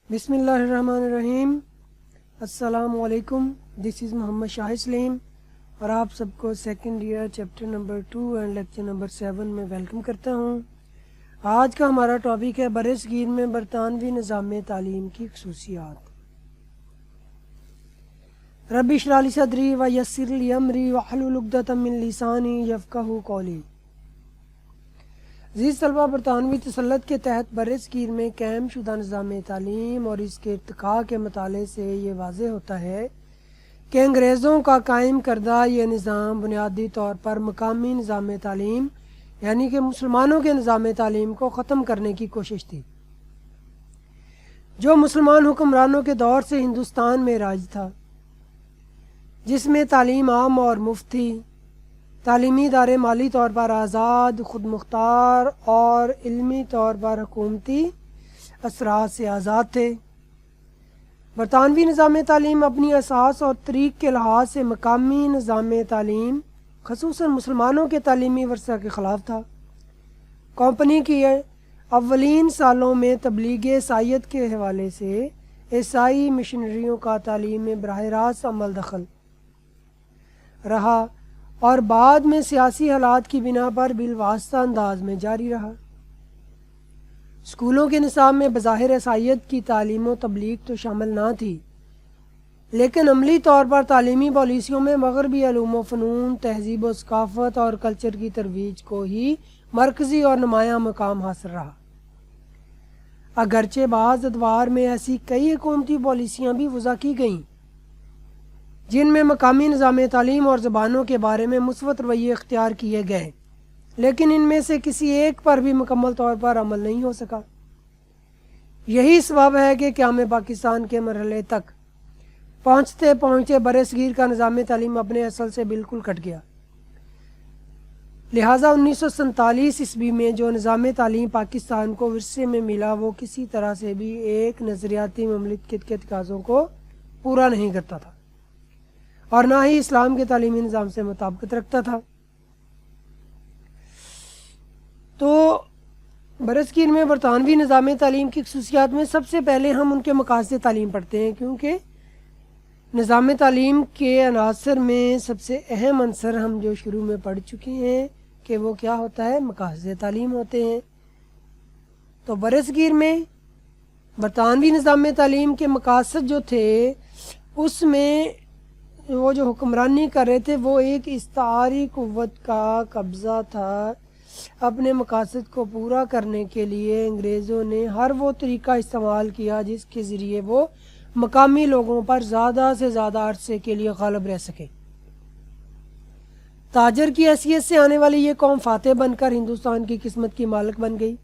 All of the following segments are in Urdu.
بسم اللہ الرحمن الرحیم۔ السلام علیکم، دس از محمد شاہ سلیم اور آپ سب کو second year chapter number 2 and lecture number 7 میں ویلکم کرتا ہوں۔ آج کا ہمارا ٹاپک ہے برصغیر میں برطانوی نظام تعلیم کی خصوصیات۔ رب اشرح لی صدری ویسر لی امری واحلل عقدۃ من لسانی یفقہوا قولی۔ عزیز طلبہ، برطانوی تسلط کے تحت برصغیر میں قائم شدہ نظام تعلیم اور اس کے ارتقاء کے مطالعے سے یہ واضح ہوتا ہے کہ انگریزوں کا قائم کردہ یہ نظام بنیادی طور پر مقامی نظام تعلیم یعنی کہ مسلمانوں کے نظام تعلیم کو ختم کرنے کی کوشش تھی، جو مسلمان حکمرانوں کے دور سے ہندوستان میں راج تھا، جس میں تعلیم عام اور مفت تھی، تعلیمی ادارے مالی طور پر آزاد، خود مختار اور علمی طور پر حکومتی اثرات سے آزاد تھے۔ برطانوی نظام تعلیم اپنی اساس اور طریق کے لحاظ سے مقامی نظام تعلیم خصوصاً مسلمانوں کے تعلیمی ورثہ کے خلاف تھا۔ کمپنی کی اولین سالوں میں تبلیغ عیسائیت کے حوالے سے عیسائی مشنریوں کا تعلیم میں براہ راست عمل دخل رہا اور بعد میں سیاسی حالات کی بنا پر بالواسطہ انداز میں جاری رہا۔ اسکولوں کے نصاب میں بظاہر عیسائیت کی تعلیم و تبلیغ تو شامل نہ تھی، لیکن عملی طور پر تعلیمی پالیسیوں میں مغربی علوم و فنون، تہذیب و ثقافت اور کلچر کی ترویج کو ہی مرکزی اور نمایاں مقام حاصل رہا۔ اگرچہ بعض ادوار میں ایسی کئی حکومتی پالیسیاں بھی وضع کی گئیں جن میں مقامی نظام تعلیم اور زبانوں کے بارے میں مثبت رویے اختیار کیے گئے، لیکن ان میں سے کسی ایک پر بھی مکمل طور پر عمل نہیں ہو سکا۔ یہی سبب ہے کہ قیام پاکستان کے مرحلے تک پہنچتے پہنچتے برصغیر کا نظام تعلیم اپنے اصل سے بالکل کٹ گیا۔ لہٰذا 1947 عیسوی میں جو نظام تعلیم پاکستان کو ورثے میں ملا وہ کسی طرح سے بھی ایک نظریاتی مملکت کے تقاضوں کو پورا نہیں کرتا تھا اور نہ ہی اسلام کے تعلیمی نظام سے مطابقت رکھتا تھا۔ تو برصغیر میں برطانوی نظام تعلیم کی خصوصیات میں سب سے پہلے ہم ان کے مقاصد تعلیم پڑھتے ہیں، کیونکہ نظام تعلیم کے عناصر میں سب سے اہم عنصر ہم جو شروع میں پڑھ چکے ہیں کہ وہ کیا ہوتا ہے، مقاصد تعلیم ہوتے ہیں۔ تو برصغیر میں برطانوی نظام تعلیم کے مقاصد جو تھے اس میں وہ جو حکمرانی کر رہے تھے وہ ایک استعاری قوت کا قبضہ تھا۔ اپنے مقاصد کو پورا کرنے کے لیے انگریزوں نے ہر وہ طریقہ استعمال کیا جس کے ذریعے وہ مقامی لوگوں پر زیادہ سے زیادہ عرصے کے لیے غالب رہ سکے۔ تاجر کی حیثیت سے آنے والی یہ قوم فاتح بن کر ہندوستان کی قسمت کی مالک بن گئی۔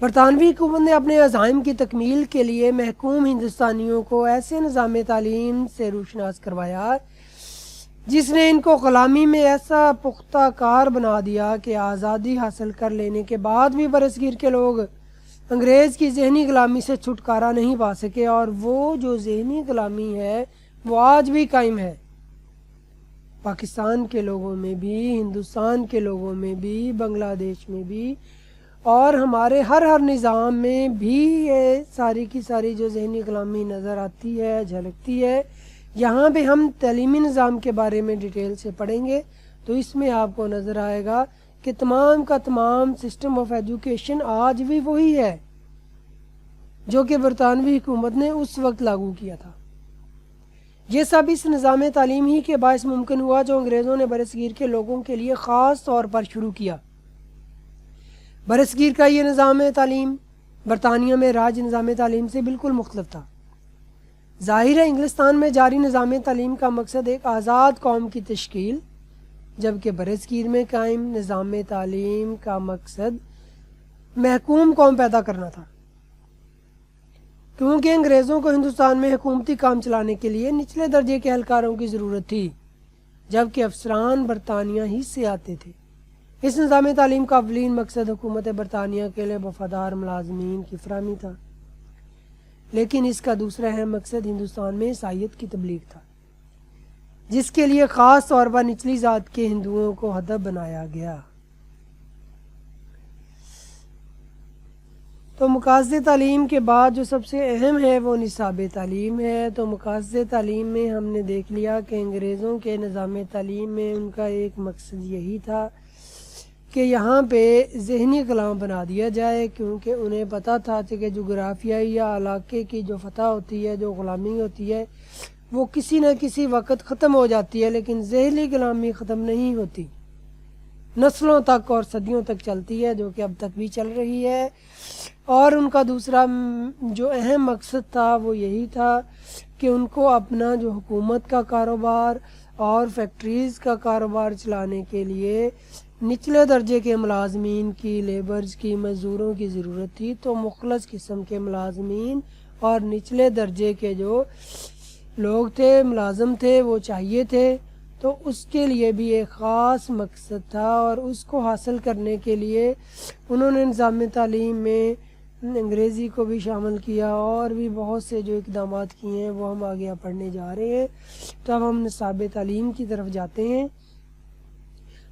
برطانوی حکومت نے اپنے عزائم کی تکمیل کے لیے محکوم ہندوستانیوں کو ایسے نظام تعلیم سے روشناس کروایا جس نے ان کو غلامی میں ایسا پختہ کار بنا دیا کہ آزادی حاصل کر لینے کے بعد بھی برصغیر کے لوگ انگریز کی ذہنی غلامی سے چھٹکارا نہیں پا سکے، اور وہ جو ذہنی غلامی ہے وہ آج بھی قائم ہے۔ پاکستان کے لوگوں میں بھی، ہندوستان کے لوگوں میں بھی، بنگلہ دیش میں بھی اور ہمارے ہر نظام میں بھی یہ ساری کی ساری جو ذہنی غلامی نظر آتی ہے، جھلکتی ہے۔ یہاں پہ ہم تعلیمی نظام کے بارے میں ڈیٹیل سے پڑھیں گے تو اس میں آپ کو نظر آئے گا کہ تمام کا تمام سسٹم آف ایجوکیشن آج بھی وہی ہے جو کہ برطانوی حکومت نے اس وقت لاگو کیا تھا۔ یہ سب اس نظام تعلیم ہی کے باعث ممکن ہوا جو انگریزوں نے برصغیر کے لوگوں کے لیے خاص طور پر شروع کیا۔ برصغیر کا یہ نظام تعلیم برطانیہ میں راج نظام تعلیم سے بالکل مختلف تھا۔ ظاہر ہے انگلستان میں جاری نظام تعلیم کا مقصد ایک آزاد قوم کی تشکیل، جبکہ برصغیر میں قائم نظام تعلیم کا مقصد محکوم قوم پیدا کرنا تھا، کیونکہ انگریزوں کو ہندوستان میں حکومتی کام چلانے کے لیے نچلے درجے کے اہلکاروں کی ضرورت تھی، جبکہ افسران برطانیہ ہی سے آتے تھے۔ اس نظام تعلیم کا اولین مقصد حکومت برطانیہ کے لیے وفادار ملازمین کی فراہمی تھا، لیکن اس کا دوسرا اہم مقصد ہندوستان میں عیسائیت کی تبلیغ تھا، جس کے لیے خاص طور پر نچلی ذات کے ہندوؤں کو ہدف بنایا گیا۔ تو مقاصد تعلیم کے بعد جو سب سے اہم ہے وہ نصاب تعلیم ہے۔ تو مقاصد تعلیم میں ہم نے دیکھ لیا کہ انگریزوں کے نظام تعلیم میں ان کا ایک مقصد یہی تھا کہ یہاں پہ ذہنی غلام بنا دیا جائے، کیونکہ انہیں پتہ تھا کہ جغرافیائی یا علاقے کی جو فتح ہوتی ہے، جو غلامی ہوتی ہے، وہ کسی نہ کسی وقت ختم ہو جاتی ہے، لیکن ذہنی غلامی ختم نہیں ہوتی، نسلوں تک اور صدیوں تک چلتی ہے، جو کہ اب تک بھی چل رہی ہے۔ اور ان کا دوسرا جو اہم مقصد تھا وہ یہی تھا کہ ان کو اپنا جو حکومت کا کاروبار اور فیکٹریز کا کاروبار چلانے کے لیے نچلے درجے کے ملازمین کی، لیبرز کی، مزدوروں کی ضرورت تھی، تو مخلص قسم کے ملازمین اور نچلے درجے کے جو لوگ تھے، ملازم تھے، وہ چاہیے تھے۔ تو اس کے لیے بھی ایک خاص مقصد تھا، اور اس کو حاصل کرنے کے لیے انہوں نے نظام تعلیم میں انگریزی کو بھی شامل کیا، اور بھی بہت سے جو اقدامات کیے ہیں وہ ہم آگے پڑھنے جا رہے ہیں۔ تو اب ہم نصاب تعلیم کی طرف جاتے ہیں۔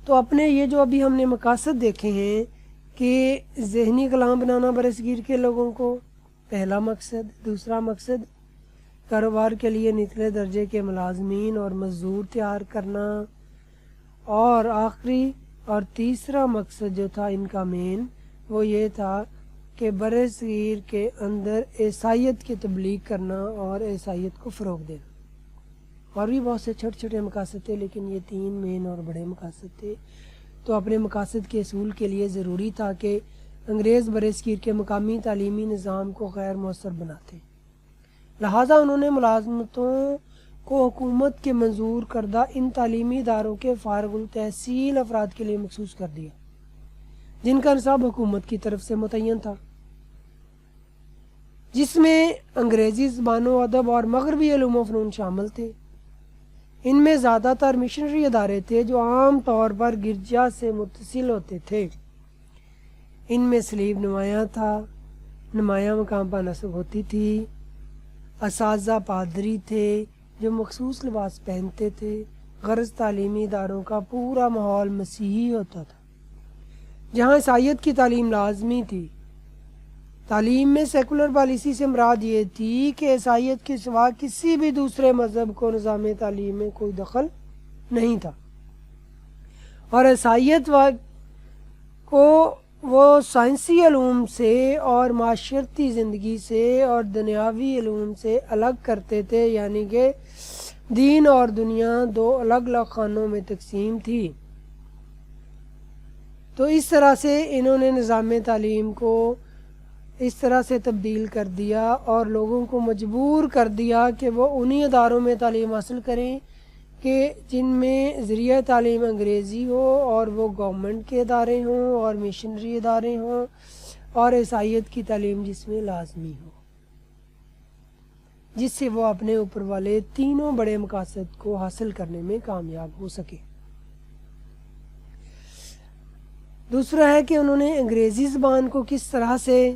تو اپنے یہ جو ابھی ہم نے مقاصد دیکھے ہیں کہ ذہنی غلام بنانا برصغیر کے لوگوں کو، پہلا مقصد۔ دوسرا مقصد کاروبار کے لیے نچلے درجے کے ملازمین اور مزدور تیار کرنا، اور آخری اور تیسرا مقصد جو تھا ان کا مین، وہ یہ تھا کہ برصغیر کے اندر عیسائیت کی تبلیغ کرنا اور عیسائیت کو فروغ دینا۔ اور بھی بہت سے چھوٹے چھوٹے مقاصد تھے، لیکن یہ تین مین اور بڑے مقاصد تھے۔ تو اپنے مقاصد کے حصول کے لیے ضروری تھا کہ انگریز برصغیر کے مقامی تعلیمی نظام کو غیر مؤثر بناتے، لہٰذا انہوں نے ملازمتوں کو حکومت کے منظور کردہ ان تعلیمی اداروں کے فارغ التحصیل افراد کے لیے مخصوص کر دیا، جن کا نصاب حکومت کی طرف سے متعین تھا، جس میں انگریزی زبان و ادب اور مغربی علوم و فنون شامل تھے۔ ان میں زیادہ تر مشنری ادارے تھے جو عام طور پر گرجا سے متصل ہوتے تھے۔ ان میں صلیب نمایاں تھا، نمایاں مقام پر نصب ہوتی تھی، اساتذہ پادری تھے جو مخصوص لباس پہنتے تھے، غرض تعلیمی اداروں کا پورا ماحول مسیحی ہوتا تھا، جہاں عیسائیت کی تعلیم لازمی تھی۔ تعلیم میں سیکولر پالیسی سے مراد یہ تھی کہ عیسائیت کے سوا کسی بھی دوسرے مذہب کو نظام تعلیم میں کوئی دخل نہیں تھا، اور عیسائیت کو وہ سائنسی علوم سے اور معاشرتی زندگی سے اور دنیاوی علوم سے الگ کرتے تھے، یعنی کہ دین اور دنیا دو الگ الگ خانوں میں تقسیم تھی۔ تو اس طرح سے انہوں نے نظام تعلیم کو اس طرح سے تبدیل کر دیا اور لوگوں کو مجبور کر دیا کہ وہ انہی اداروں میں تعلیم حاصل کریں کہ جن میں ذریعہ تعلیم انگریزی ہو، اور وہ گورنمنٹ کے ادارے ہوں اور مشنری ادارے ہوں، اور عیسائیت کی تعلیم جس میں لازمی ہو، جس سے وہ اپنے اوپر والے تینوں بڑے مقاصد کو حاصل کرنے میں کامیاب ہو سکے۔ دوسرا ہے کہ انہوں نے انگریزی زبان کو کس طرح سے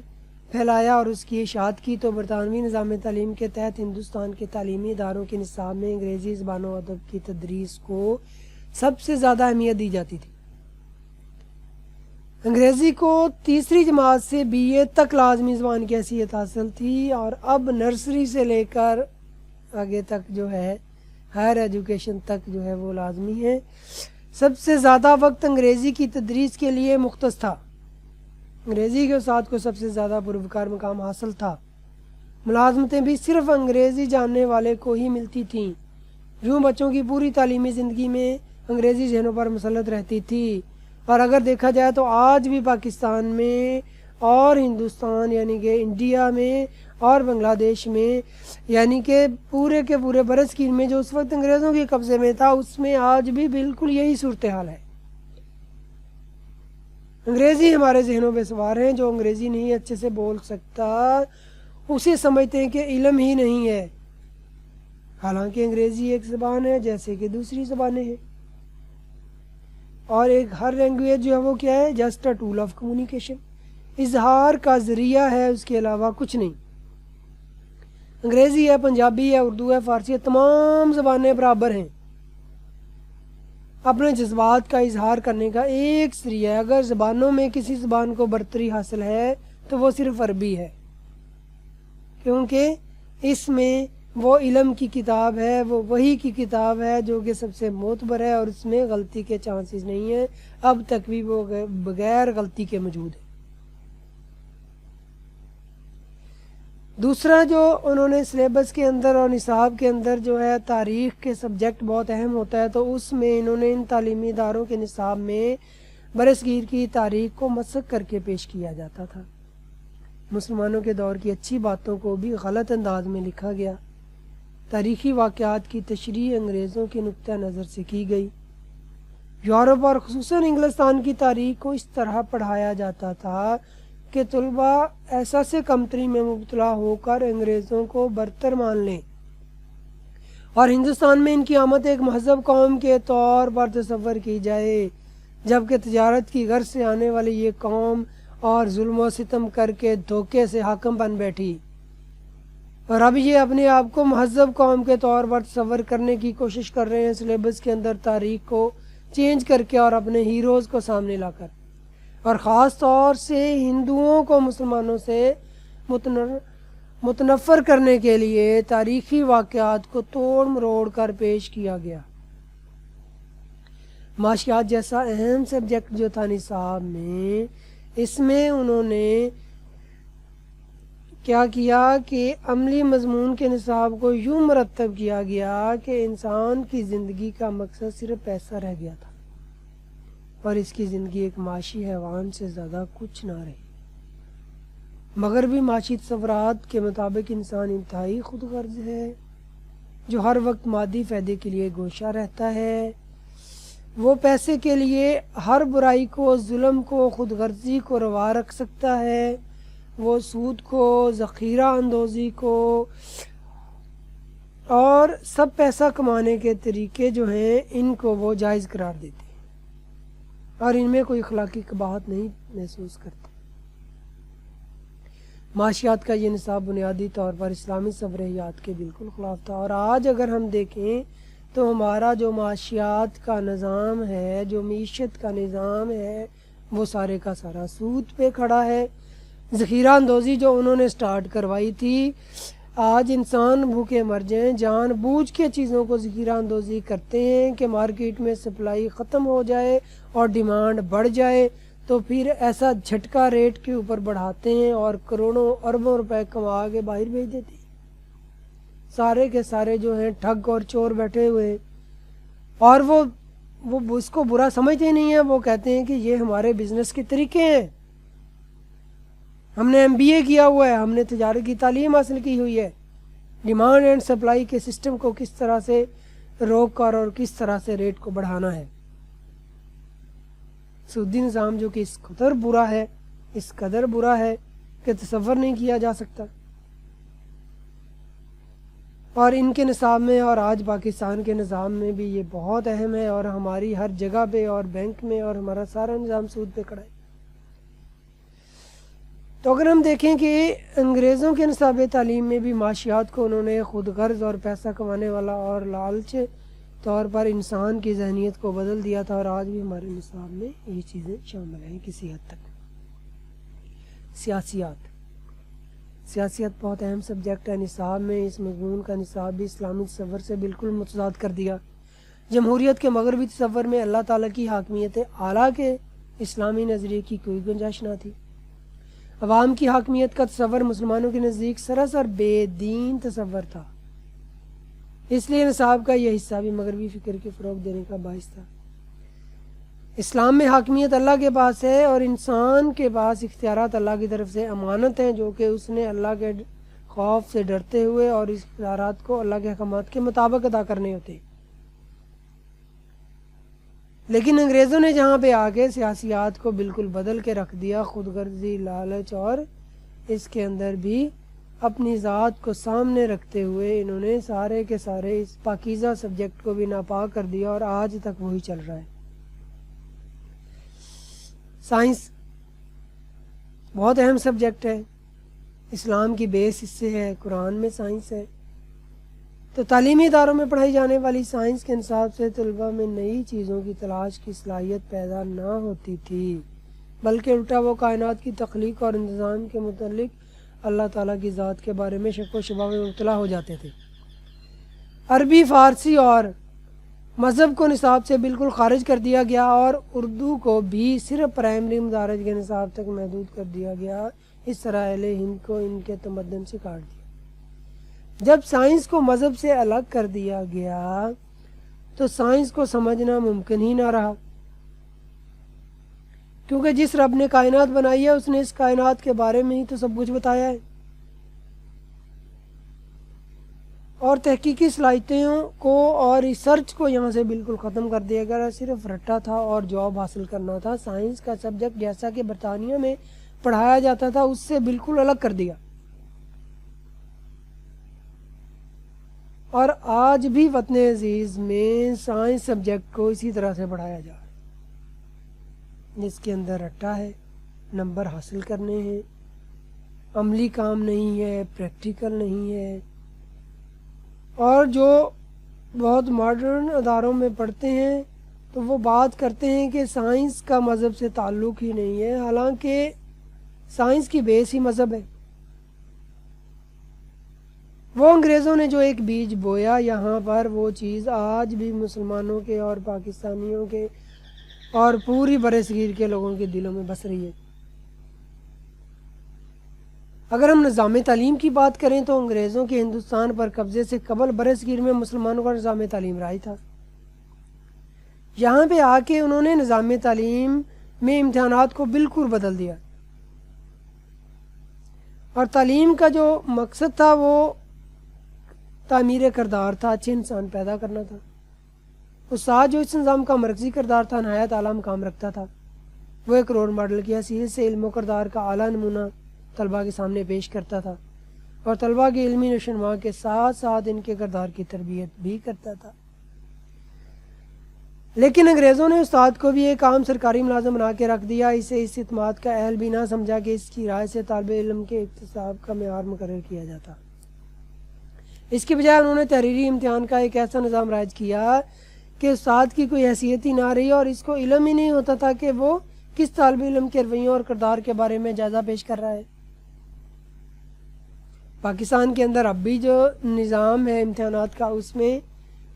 پھیلایا اور اس کی اشاعت کی۔ تو برطانوی نظام تعلیم کے تحت ہندوستان کے تعلیمی اداروں کے نصاب میں انگریزی زبان و ادب کی تدریس کو سب سے زیادہ اہمیت دی جاتی تھی۔ انگریزی کو تیسری جماعت سے بی اے تک لازمی زبان کی حیثیت حاصل تھی، اور اب نرسری سے لے کر آگے تک جو ہے ہائر ایجوکیشن تک جو ہے وہ لازمی ہے۔ سب سے زیادہ وقت انگریزی کی تدریس کے لیے مختص تھا۔ انگریزی کے استاد کو سب سے زیادہ پروقار مقام حاصل تھا۔ ملازمتیں بھی صرف انگریزی جاننے والے کو ہی ملتی تھیں۔ یوں بچوں کی پوری تعلیمی زندگی میں انگریزی ذہنوں پر مسلط رہتی تھی۔ اور اگر دیکھا جائے تو آج بھی پاکستان میں اور ہندوستان یعنی کہ انڈیا میں اور بنگلہ دیش میں، یعنی کہ پورے کے پورے برصغیر میں جو اس وقت انگریزوں کے قبضے میں تھا، اس میں آج بھی بالکل یہی صورتحال ہے۔ انگریزی ہمارے ذہنوں پہ سوار ہیں۔ جو انگریزی نہیں اچھے سے بول سکتا اسے سمجھتے ہیں کہ علم ہی نہیں ہے، حالانکہ انگریزی ایک زبان ہے جیسے کہ دوسری زبانیں ہیں، اور ایک ہر لینگویج جو ہے وہ کیا ہے، just a tool of communication, اظہار کا ذریعہ ہے، اس کے علاوہ کچھ نہیں۔ انگریزی ہے، پنجابی ہے، اردو ہے، فارسی ہے، تمام زبانیں برابر ہیں۔ اپنے جذبات کا اظہار کرنے کا ایک ذریعہ ہے۔ اگر زبانوں میں کسی زبان کو برتری حاصل ہے تو وہ صرف عربی ہے، کیونکہ اس میں وہ علم کی کتاب ہے، وہ وحی کی کتاب ہے جو کہ سب سے معتبر ہے، اور اس میں غلطی کے چانسز نہیں ہیں، اب تک بھی وہ بغیر غلطی کے موجود ہے۔ دوسرا جو انہوں نے سلیبس کے اندر اور نصاب کے اندر جو ہے تاریخ کے سبجیکٹ بہت اہم ہوتا ہے، تو اس میں انہوں نے ان تعلیمی اداروں کے نصاب میں برصغیر کی تاریخ کو مسخ کر کے پیش کیا جاتا تھا۔ مسلمانوں کے دور کی اچھی باتوں کو بھی غلط انداز میں لکھا گیا، تاریخی واقعات کی تشریح انگریزوں کے نقطہ نظر سے کی گئی۔ یورپ اور خصوصاً انگلستان کی تاریخ کو اس طرح پڑھایا جاتا تھا کہ طلباء احساس کمتری میں مبتلا ہو کر انگریزوں کو برتر مان لیں، اور ہندوستان میں ان کی آمد ایک مہذب قوم کے طور پر تصور کی جائے، جبکہ تجارت کی غرض سے آنے والی یہ قوم اور ظلم و ستم کر کے دھوکے سے حاکم بن بیٹھی، اور اب یہ اپنے آپ کو مہذب قوم کے طور پر تصور کرنے کی کوشش کر رہے ہیں، سلیبس کے اندر تاریخ کو چینج کر کے اور اپنے ہیروز کو سامنے لا کر، اور خاص طور سے ہندوؤں کو مسلمانوں سے متنفر کرنے کے لیے تاریخی واقعات کو توڑ مروڑ کر پیش کیا گیا۔ معاشیات جیسا اہم سبجیکٹ جو تھا نصاب میں، اس میں انہوں نے کیا کیا کہ عملی مضمون کے نصاب کو یوں مرتب کیا گیا کہ انسان کی زندگی کا مقصد صرف پیسہ رہ گیا تھا، اور اس کی زندگی ایک معاشی حیوان سے زیادہ کچھ نہ رہی۔ مغربی معاشی تصورات کے مطابق انسان انتہائی خود غرض ہے، جو ہر وقت مادی فائدے کے لیے گوشہ رہتا ہے۔ وہ پیسے کے لیے ہر برائی کو، ظلم کو، خود غرضی کو روا رکھ سکتا ہے۔ وہ سود کو، ذخیرہ اندوزی کو اور سب پیسہ کمانے کے طریقے جو ہیں ان کو وہ جائز قرار دیتے ہیں، اور ان میں کوئی اخلاقی قباحت نہیں محسوس کرتے۔ معاشیات کا یہ نصاب بنیادی طور پر اسلامی صبریات کے بالکل خلاف تھا، اور آج اگر ہم دیکھیں تو ہمارا جو معاشیات کا نظام ہے، جو معیشت کا نظام ہے، وہ سارے کا سارا سود پہ کھڑا ہے۔ ذخیرہ اندوزی جو انہوں نے سٹارٹ کروائی تھی، آج انسان بھوکے مر جائیں، جان بوجھ کے چیزوں کو ذخیرہ اندوزی کرتے ہیں کہ مارکیٹ میں سپلائی ختم ہو جائے اور ڈیمانڈ بڑھ جائے، تو پھر ایسا جھٹکا ریٹ کے اوپر بڑھاتے ہیں اور کروڑوں اربوں روپے کما کے باہر بھیج دیتے ہیں۔ سارے کے سارے جو ہیں ٹھگ اور چور بیٹھے ہوئے ہیں، اور وہ اس کو برا سمجھتے نہیں ہیں، وہ کہتے ہیں کہ یہ ہمارے بزنس کے طریقے ہیں، ہم نے MBA کیا ہوا ہے، ہم نے تجارت کی تعلیم حاصل کی ہوئی ہے، ڈیمانڈ اینڈ سپلائی کے سسٹم کو کس طرح سے روک کر اور کس طرح سے ریٹ کو بڑھانا ہے۔ سودی نظام جو کہ اس قدر برا ہے کہ تصور نہیں کیا جا سکتا، اور ان کے نصاب میں اور آج پاکستان کے نظام میں بھی یہ بہت اہم ہے، اور ہماری ہر جگہ پہ اور بینک میں اور ہمارا سارا نظام سود پہ کھڑا ہے۔ تو اگر ہم دیکھیں کہ انگریزوں کے نصاب تعلیم میں بھی معاشیات کو انہوں نے خود غرض اور پیسہ کمانے والا اور لالچ طور پر انسان کی ذہنیت کو بدل دیا تھا، اور آج بھی ہمارے نصاب میں یہ چیزیں شامل ہیں کسی حد تک۔ سیاسیات بہت اہم سبجیکٹ ہے نصاب میں، اس مضمون کا نصاب بھی اسلامی تصور سے بالکل متضاد کر دیا۔ جمہوریت کے مغربی تصور میں اللہ تعالیٰ کی حاکمیت اعلیٰ کے اسلامی نظریے کی کوئی گنجائش نہ تھی۔ عوام کی حاکمیت کا تصور مسلمانوں کے نزدیک سراسر بے دین تصور تھا، اس لیے نصاب کا یہ حصہ بھی مغربی فکر کے فروغ دینے کا باعث تھا۔ اسلام میں حاکمیت اللہ کے پاس ہے، اور انسان کے پاس اختیارات اللہ کی طرف سے امانت ہیں، جو کہ اس نے اللہ کے خوف سے ڈرتے ہوئے اور اس اختیارات کو اللہ کے احکامات کے مطابق ادا کرنے ہوتے ہیں۔ لیکن انگریزوں نے جہاں پہ آگے سیاسیات کو بالکل بدل کے رکھ دیا، خود غرضی، لالچ اور اس کے اندر بھی اپنی ذات کو سامنے رکھتے ہوئے انہوں نے سارے کے سارے اس پاکیزہ سبجیکٹ کو بھی ناپاک کر دیا، اور آج تک وہی چل رہا ہے۔ سائنس بہت اہم سبجیکٹ ہے، اسلام کی بیس اس سے ہے، قرآن میں سائنس ہے۔ تو تعلیمی اداروں میں پڑھائی جانے والی سائنس کے نصاب سے طلباء میں نئی چیزوں کی تلاش کی صلاحیت پیدا نہ ہوتی تھی، بلکہ الٹا وہ کائنات کی تخلیق اور انتظام کے متعلق اللہ تعالیٰ کی ذات کے بارے میں شک و شبہ میں مبتلا ہو جاتے تھے۔ عربی، فارسی اور مذہب کو نصاب سے بالکل خارج کر دیا گیا اور اردو کو بھی صرف پرائمری مدارج کے نصاب تک محدود کر دیا گیا۔ اس طرح اہل ہند کو ان کے تمدن سے کاٹ دیا۔ جب سائنس کو مذہب سے الگ کر دیا گیا تو سائنس کو سمجھنا ممکن ہی نہ رہا، کیونکہ جس رب نے کائنات بنائی ہے اس نے اس کائنات کے بارے میں ہی تو سب کچھ بتایا ہے، اور تحقیقی صلاحیتوں کو اور ریسرچ کو یہاں سے بالکل ختم کر دیا گیا۔ صرف رٹا تھا اور جاب حاصل کرنا تھا۔ سائنس کا سبجیکٹ جیسا کہ برطانیہ میں پڑھایا جاتا تھا اس سے بالکل الگ کر دیا، اور آج بھی وطن عزیز میں سائنس سبجیکٹ کو اسی طرح سے پڑھایا جا رہا ہے، جس کے اندر رٹا ہے، نمبر حاصل کرنے ہیں، عملی کام نہیں ہے، پریکٹیکل نہیں ہے۔ اور جو بہت ماڈرن اداروں میں پڑھتے ہیں تو وہ بات کرتے ہیں کہ سائنس کا مذہب سے تعلق ہی نہیں ہے، حالانکہ سائنس کی بیس ہی مذہب ہے۔ وہ انگریزوں نے جو ایک بیج بویا یہاں پر، وہ چیز آج بھی مسلمانوں کے اور پاکستانیوں کے اور پوری برصغیر کے لوگوں کے دلوں میں بس رہی ہے۔ اگر ہم نظام تعلیم کی بات کریں تو انگریزوں کے ہندوستان پر قبضے سے قبل برصغیر میں مسلمانوں کا نظام تعلیم رائج تھا۔ یہاں پہ آ کے انہوں نے نظام تعلیم میں امتحانات کو بالکل بدل دیا، اور تعلیم کا جو مقصد تھا وہ تعمیر کردار تھا، اچھے انسان پیدا کرنا تھا۔ استاد جو اس نظام کا مرکزی کردار تھا نہایت اعلیٰ مقام رکھتا تھا، وہ ایک رول ماڈل کی حیثیت سے علم و کردار کا اعلیٰ نمونہ طلباء کے سامنے پیش کرتا تھا، اور طلباء کی علمی نشوونما کے ساتھ ساتھ ان کے کردار کی تربیت بھی کرتا تھا۔ لیکن انگریزوں نے استاد کو بھی ایک عام سرکاری ملازم بنا کے رکھ دیا، اسے اس اعتماد کا اہل بھی نہ سمجھا کہ اس کی رائے سے طالب علم کے اکتساب کا معیار مقرر کیا جاتا۔ اس کی بجائے انہوں نے تحریری امتحان کا ایک ایسا نظام رائج کیا کہ استاد کی کوئی حیثیت ہی نہ رہی، اور اس کو علم ہی نہیں ہوتا تھا کہ وہ کس طالب علم کے رویوں اور کردار کے بارے میں جائزہ پیش کر رہا ہے۔ پاکستان کے اندر اب بھی جو نظام ہے امتحانات کا، اس میں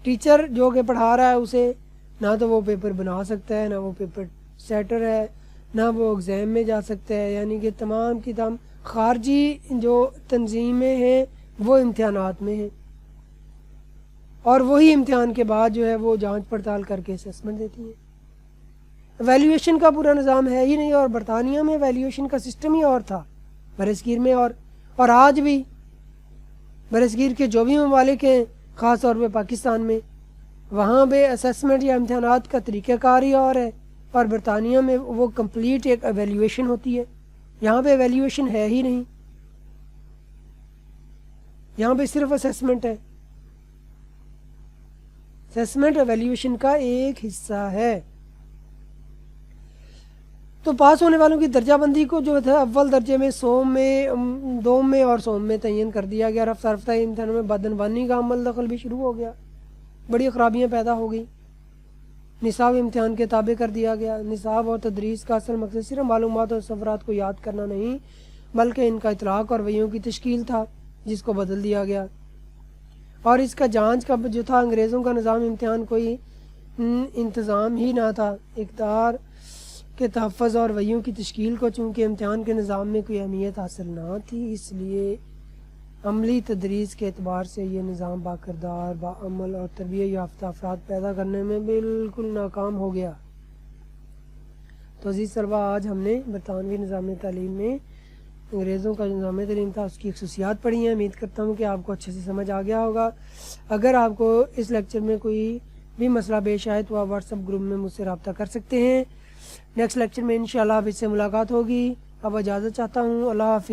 ٹیچر جو کہ پڑھا رہا ہے اسے نہ تو وہ پیپر بنا سکتا ہے، نہ وہ پیپر سیٹر ہے، نہ وہ ایگزام میں جا سکتا ہے، یعنی کہ تمام کی تمام خارجی جو تنظیمیں ہیں وہ امتحانات میں ہیں، اور وہی امتحان کے بعد جو ہے وہ جانچ پڑتال کر کے اسسمنٹ دیتی ہیں۔ ایویلیویشن کا پورا نظام ہے ہی نہیں، اور برطانیہ میں ایویلیویشن کا سسٹم ہی اور تھا برصغیر میں، اور آج بھی برصغیر کے جو بھی ممالک ہیں، خاص طور پہ پاکستان میں، وہاں پہ اسسمنٹ یا امتحانات کا طریقہ کار ہی اور ہے، اور برطانیہ میں وہ کمپلیٹ ایک ایویلیویشن ہوتی ہے۔ یہاں پہ ایویلیویشن ہے ہی نہیں، یہاں پہ صرف اسسمنٹ ہے۔ اسسمنٹ ایویلیویشن کا ایک حصہ ہے۔ تو پاس ہونے والوں کی درجہ بندی کو جو تھا اول درجے میں، سوم میں، دوم میں اور سوم میں تعین کر دیا گیا۔ رفتہ رفتہ امتحانوں میں بدعنوانی کا عمل دخل بھی شروع ہو گیا، بڑی خرابیاں پیدا ہو گئی۔ نصاب امتحان کے تابع کر دیا گیا۔ نصاب اور تدریس کا اصل مقصد صرف معلومات اور سفرات کو یاد کرنا نہیں، بلکہ ان کا اطلاق اور وحیوں کی تشکیل تھا، جس کو بدل دیا گیا۔ اور اس کا جانچ کا جو تھا، انگریزوں کا نظام امتحان کوئی انتظام ہی نہ تھا۔ اقدار کے تحفظ اور وحیوں کی تشکیل کو چونکہ امتحان کے نظام میں کوئی اہمیت حاصل نہ تھی، اس لیے عملی تدریس کے اعتبار سے یہ نظام باکردار، باعمل اور تربیت یافتہ افراد پیدا کرنے میں بالکل ناکام ہو گیا۔ تو عزیز طلبہ، آج ہم نے برطانوی نظام تعلیم میں انگریزوں کا نظام تعلیم تھا، اس کی خصوصیات پڑھی ہیں۔ امید کرتا ہوں کہ آپ کو اچھے سے سمجھ آ گیا ہوگا۔ اگر آپ کو اس لیکچر میں کوئی بھی مسئلہ پیش آئے تو آپ واٹس ایپ گروپ میں مجھ سے رابطہ کر سکتے ہیں۔ نیکسٹ لیکچر میں انشاءاللہ آپ اس سے ملاقات ہوگی۔ اب اجازت چاہتا ہوں۔ اللہ حافظ۔